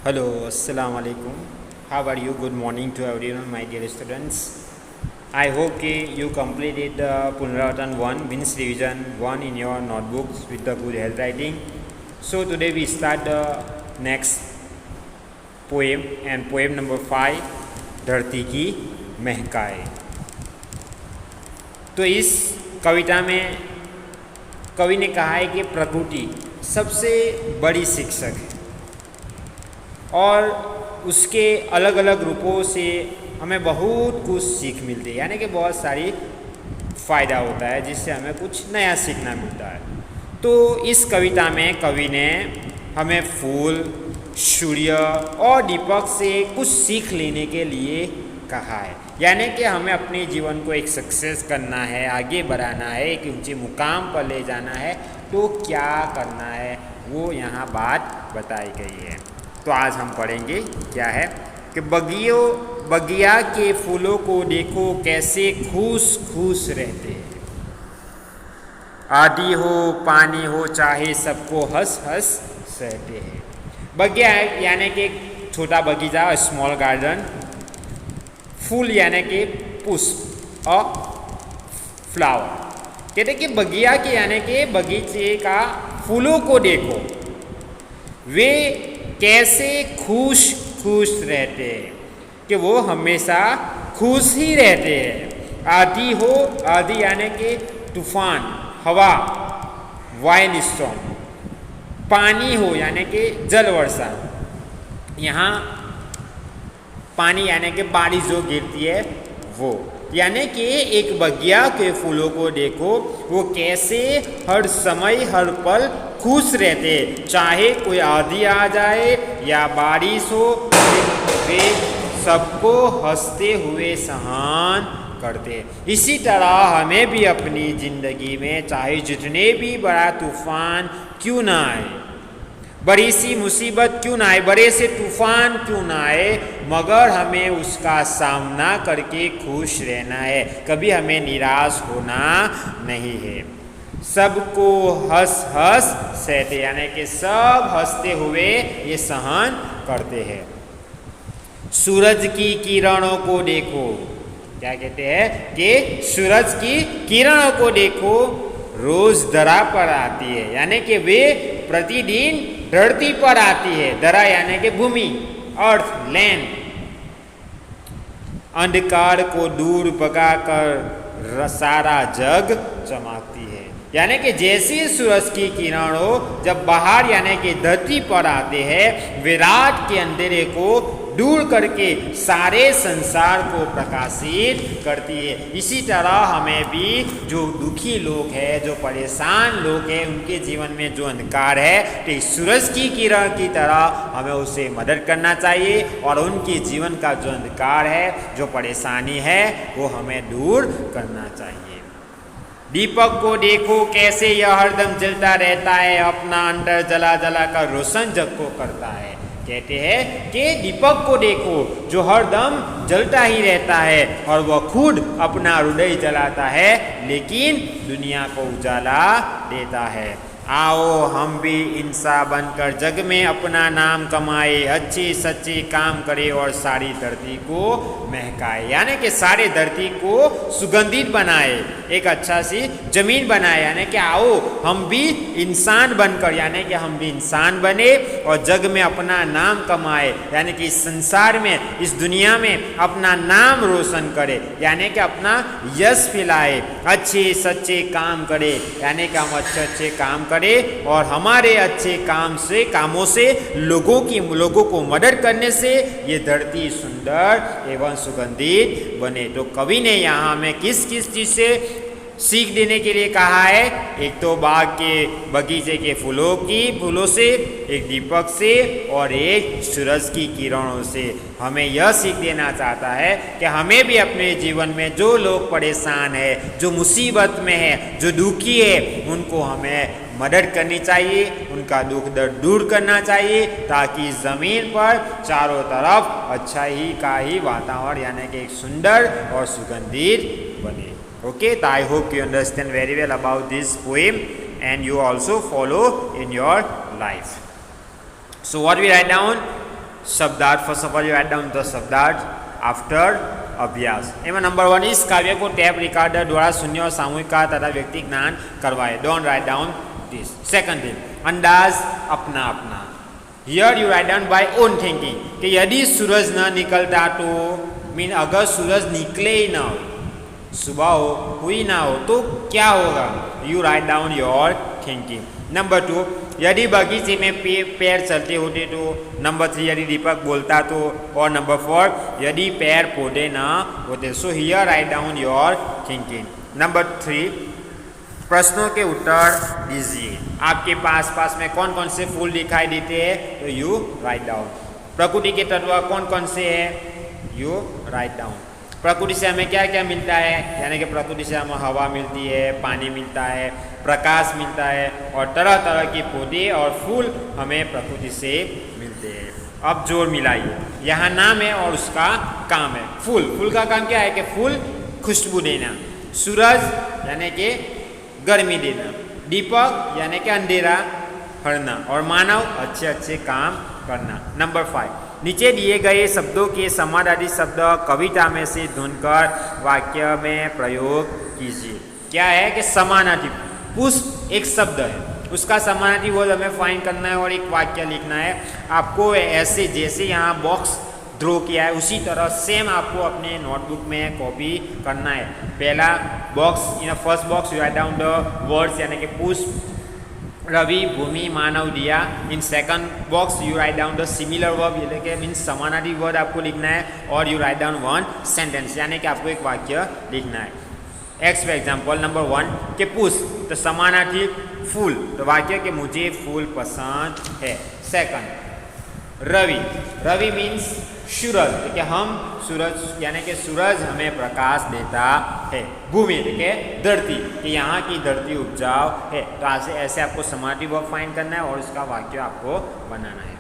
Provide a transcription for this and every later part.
Hello, Assalamu alaikum. How are you? Good morning to everyone, my dear students. I hope you completed the Punaratan 1 means revision 1 in your notebooks with the good handwriting. So today we start the next poem and poem number 5 धरती की महकाए। तो इस कविता में कवि ने कहा है कि प्रकृति सबसे बड़ी शिक्षक है और उसके अलग अलग रूपों से हमें बहुत कुछ सीख मिलती है, यानी कि बहुत सारी फ़ायदा होता है जिससे हमें कुछ नया सीखना मिलता है। तो इस कविता में कवि ने हमें फूल, सूर्य और दीपक से कुछ सीख लेने के लिए कहा है, यानी कि हमें अपने जीवन को एक सक्सेस करना है, आगे बढ़ाना है, एक ऊंचे मुकाम पर ले जाना है, तो क्या करना है वो यहाँ बात बताई गई है। तो आज हम पढ़ेंगे क्या है कि बगिया के फूलों को देखो कैसे खुश खुश रहते हैं। आंधी हो पानी हो चाहे सबको हंस हंस सहते हैं। बगिया यानी कि छोटा बगीचा, स्मॉल गार्डन। फूल यानी कि पुष्प और फ्लावर। कहते कि बगिया के यानी कि बगीचे का फूलों को देखो वे कैसे खुश खुश रहते हैं, कि वो हमेशा खुश ही रहते हैं। आंधी हो, आंधी यानी कि तूफान, हवा, वाइल्ड स्टॉर्म। पानी हो यानी कि जल वर्षा, यहाँ पानी यानी कि बारिश जो गिरती है वो, यानी कि एक बगिया के फूलों को देखो वो कैसे हर समय हर पल खुश रहते, चाहे कोई आंधी आ जाए या बारिश हो, वे सबको हंसते हुए सहन करते। इसी तरह हमें भी अपनी ज़िंदगी में चाहे जितने भी बड़ा तूफान क्यों ना आए, बड़ी सी मुसीबत क्यों ना आए, बड़े से तूफान क्यों ना आए, मगर हमें उसका सामना करके खुश रहना है, कभी हमें निराश होना नहीं है। सबको हंस हंस सहते, यानी कि सब हंसते हुए ये सहन करते हैं। सूरज की किरणों को देखो, क्या कहते हैं कि सूरज की किरणों को देखो रोज धरा पर आती है, यानी कि वे प्रतिदिन धरती पर आती है। धरा यानी कि भूमि, अर्थ, लैंड। अंधकार को दूर भगाकर सारा जग चमकती है, यानी कि जैसे सूरज की किरणों जब बाहर यानी कि धरती पर आते हैं, वे रात के अंधेरे को दूर करके सारे संसार को प्रकाशित करती है। इसी तरह हमें भी जो दुखी लोग हैं, जो परेशान लोग हैं, उनके जीवन में जो अंधकार है, तो सूरज की किरण की तरह हमें उसे मदद करना चाहिए और उनके जीवन का जो अंधकार है, जो परेशानी है, वो हमें दूर करना चाहिए। दीपक को देखो कैसे यह हरदम जलता रहता है, अपना अंदर जला जला कर रोशन जग को करता है। कहते हैं कि दीपक को देखो जो हरदम जलता ही रहता है और वह खुद अपना हृदय जलाता है लेकिन दुनिया को उजाला देता है। आओ हम भी इंसान बनकर जग में अपना नाम कमाए, अच्छे सच्चे काम करे और सारी धरती को महकाए, यानी कि सारे धरती को सुगंधित बनाए, एक अच्छा सी जमीन बनाए। यानी कि आओ हम भी इंसान बनकर, यानी कि हम भी इंसान बने और जग में अपना नाम कमाए, यानी कि इस संसार में, इस दुनिया में अपना नाम रोशन करे, यानी कि अपना यश फैलाए, अच्छे सच्चे काम करे, यानी कि हम अच्छे अच्छे काम करें और हमारे अच्छे कामों से लोगों को मदद करने से ये धरती सुंदर एवं सुगंधित बने। तो कवि ने यहाँ हमें किस किस चीज से सीख देने के लिए कहा है, एक तो बाग के बगीचे के फूलों से, एक दीपक से और एक सूरज की किरणों से। हमें यह सीख देना चाहता है कि हमें भी अपने जीवन में जो लोग परेशान है, जो मुसीबत में है, जो दुखी है, उनको हमें मदद करनी चाहिए, उनका दुख दर्द दूर करना चाहिए, ताकि ज़मीन पर चारों तरफ अच्छाई का ही वातावरण यानी कि एक सुंदर और सुगंधित बने। Okay, so I hope you understand very well about this poem and you also follow in your life. So what we write down? शब्दार्थ first of all you write down the शब्दार्थ आफ्टर अभ्यास। एમાં number 1 इस काव्य को tape recorder द्वारा शून्य और सामूहिक का तथा व्यक्ति ज्ञान करवाए। Don't write down this. Second thing, अंदाज अपना अपना। Here you write down by own thinking कि यदि सूरज न निकलता तो मीन अगर सूरज निकले ही ना हो, सुबह हो हुई ना हो तो क्या होगा। You write down your thinking. Number 2, यदि बगीचे में पैर चलते होते तो। नंबर 3, यदि दीपक बोलता तो। और नंबर 4, यदि पैर पौधे ना होते। So here write down your thinking. Number 3, प्रश्नों के उत्तर दीजिए। आपके पास में कौन कौन से फूल दिखाई देते हैं तो यू राइट डाउन। प्रकृति के तत्व कौन कौन से हैं, यू राइट डाउन। प्रकृति से हमें क्या क्या मिलता है, यानी कि प्रकृति से हमें हवा मिलती है, पानी मिलता है, प्रकाश मिलता है और तरह तरह के पौधे और फूल हमें प्रकृति से मिलते हैं। अब जोड़ मिलाइए, यहाँ नाम है और उसका काम है। फूल का काम क्या है कि फूल खुशबू देना, सूरज यानी कि गर्मी देना, दीपक यानी कि अंधेरा हरना और मानव अच्छे अच्छे काम करना। नंबर 5, नीचे दिए गए शब्दों के समानार्थी शब्द कविता में से ढूंढकर वाक्य में प्रयोग कीजिए। क्या है कि समानार्थी, पुष्प एक शब्द है, उसका समानार्थी वर्ड हमें फाइंड करना है और एक वाक्य लिखना है। आपको ऐसे जैसे यहाँ बॉक्स ड्रॉ किया है उसी तरह सेम आपको अपने नोटबुक में कॉपी करना है। पहला box, in first box you write down the words यानी कि पुष्प, रवि, भूमि, मानव, दिया। In second box you write down the similar verb यानी कि मीन समानार्थी वर्ड आपको लिखना है और यू राइट डाउन 1 सेंटेंस यानी कि आपको एक वाक्य लिखना है। एक्स फॉर एग्जाम्पल नंबर 1 के पुष्प तो समानार्थी फूल तो वाक्य के मुझे फूल पसंद है। सेकंड रवि मीन्स सूरज कि हम सूरज यानी कि सूरज हमें प्रकाश देता है। भूमि कि धरती कि यहाँ की धरती उपजाऊ है। तो ऐसे आपको समानार्थी वर्ब फाइंड करना है और उसका वाक्य आपको बनाना है।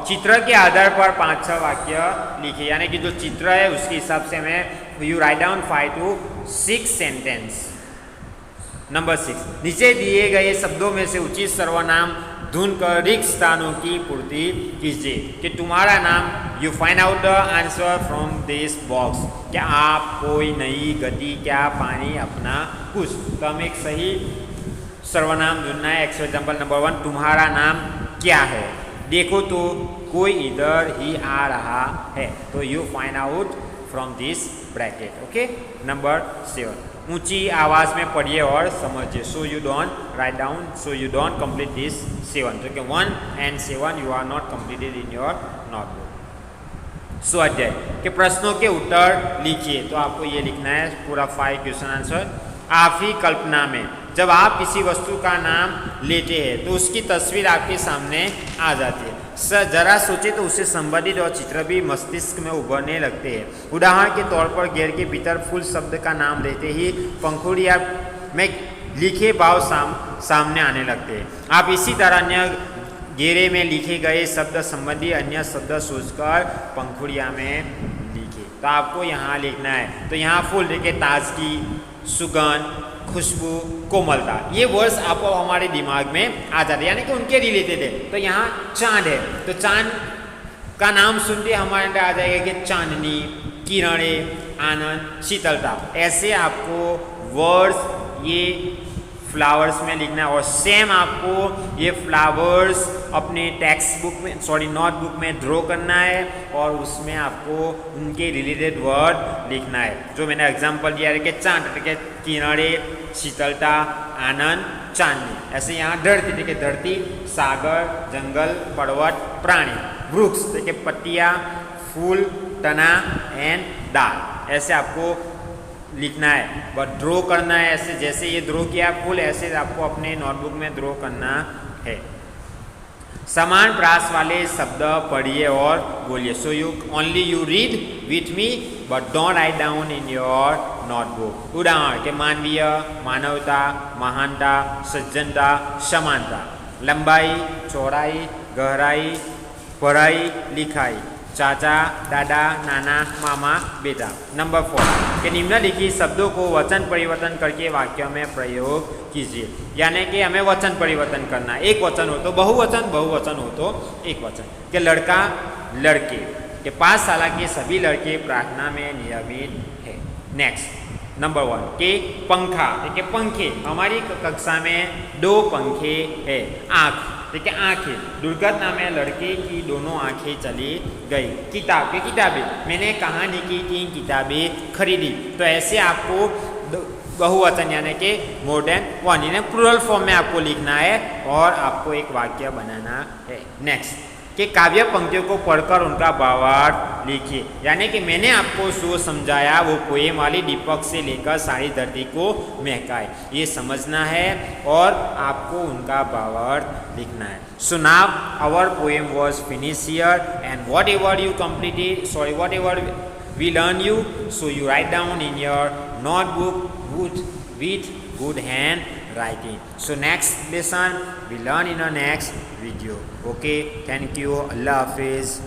चित्र के आधार पर 5-6 वाक्य लिखिए यानी कि जो चित्र है उसके हिसाब से हमें you write down 5 to 6 sentence. Number 6, नीचे दिए गए शब्दों में से उचित सर्वनाम ढूंढकर रिक्त स्थानों की पूर्ति कीजिए कि तुम्हारा नाम। You find out the answer from this box. क्या आप, कोई, नई, गति, क्या, पानी, अपना, कुछ। तो हमें एक सही सर्वनाम ढूंढना है। फॉर एग्जाम्पल नंबर 1, तुम्हारा नाम क्या है। देखो तो कोई इधर ही आ रहा है तो you find out from this bracket. Okay. Number 7, ऊंची आवाज में पढ़िए और समझिए। So you don't write down, so you don't complete this 7। तो 1 and 7 you are not completed in your notebook. स्वाध्याय के प्रश्नों के उत्तर लिखिए। तो आपको ये लिखना है पूरा 5 क्वेश्चन आंसर। आप ही कल्पना में जब आप किसी वस्तु का नाम लेते हैं तो उसकी तस्वीर आपके सामने आ जाती है। जरा सोचे तो उससे संबंधित और चित्र भी मस्तिष्क में उभरने लगते हैं। उदाहरण के तौर पर घेर के भीतर फूल शब्द का नाम लेते ही पंखुड़िया में लिखे भाव सामने आने लगते हैं। आप इसी तरह अन्य घेरे में लिखे गए शब्द संबंधी अन्य शब्द सोचकर पंखुड़िया में लिखे। तो आपको यहाँ लिखना है। तो यहाँ फूल लिखे ताजगी, सुगंध, खुशबू, कोमलता, ये वर्ड्स आपको हमारे दिमाग में आ जाते हैं यानी कि उनके रिलेटेड है। तो यहाँ चांद है तो चांद का नाम सुनते हमारे अंदर आ जाएगा कि चांदनी, किरणें, आनंद, शीतलता। ऐसे आपको वर्ड्स ये फ्लावर्स में लिखना है और सेम आपको ये फ्लावर्स अपने टेक्स्ट बुक में नोटबुक में ड्रॉ करना है और उसमें आपको उनके रिलेटेड वर्ड लिखना है। जो मैंने एग्जांपल दिया है कि चांद के किरणें, शीतलता, आनंद, चांदनी। ऐसे यहाँ धरती देखिए, धरती, सागर, जंगल, पर्वत, प्राणी, वृक्ष देखिए, पत्तियाँ, फूल, तना एंड दाल। ऐसे आपको लिखना है बट ड्रॉ करना है। ऐसे जैसे ये ड्रॉ किया फूल ऐसे आपको अपने नोटबुक में ड्रॉ करना है। समान प्रास वाले शब्द पढ़िए और बोलिए। So you read with me but don't write down in your notebook. उदाहरण के मानवीय, मानवता, महानता, सज्जनता, समानता, लंबाई, चौड़ाई, गहराई, पढ़ाई, लिखाई, चाचा, दादा, नाना, मामा, बेटा। नंबर 4 के निम्नलिखित शब्दों को वचन परिवर्तन करके वाक्य में प्रयोग कीजिए। यानी कि हमें वचन परिवर्तन करना है। एक वचन हो तो बहुवचन, बहुवचन हो तो एक वचन। कि लड़का लड़के के पाठशाला के सभी लड़के प्रार्थना में नियमित है। नेक्स्ट नंबर 1 के पंखा, ठीक है पंखे, हमारी कक्षा में 2 पंखे है। आँख, ठीक है आँखें, दुर्घटना में लड़के की दोनों आँखें चली गई। किताब के किताबें, मैंने कहानी की 3 किताबें खरीदी। तो ऐसे आपको बहुवचन यानी कि मोर देन 1 यानी प्लूरल फॉर्म में आपको लिखना है और आपको एक वाक्य बनाना है। नेक्स्ट कि काव्य पंक्तियों को पढ़कर उनका भावार्थ लिखिए, यानी कि मैंने आपको जो समझाया वो पोएम वाली दीपक से लेकर सारी धरती को महकाए, ये समझना है और आपको उनका भावार्थ लिखना है। So now our poem was finish here and whatever you completed, sorry whatever we learn you, so you write down in your notebook with good handwriting. So next lesson we learn in our next video. Okay, thank you. Allah Hafiz.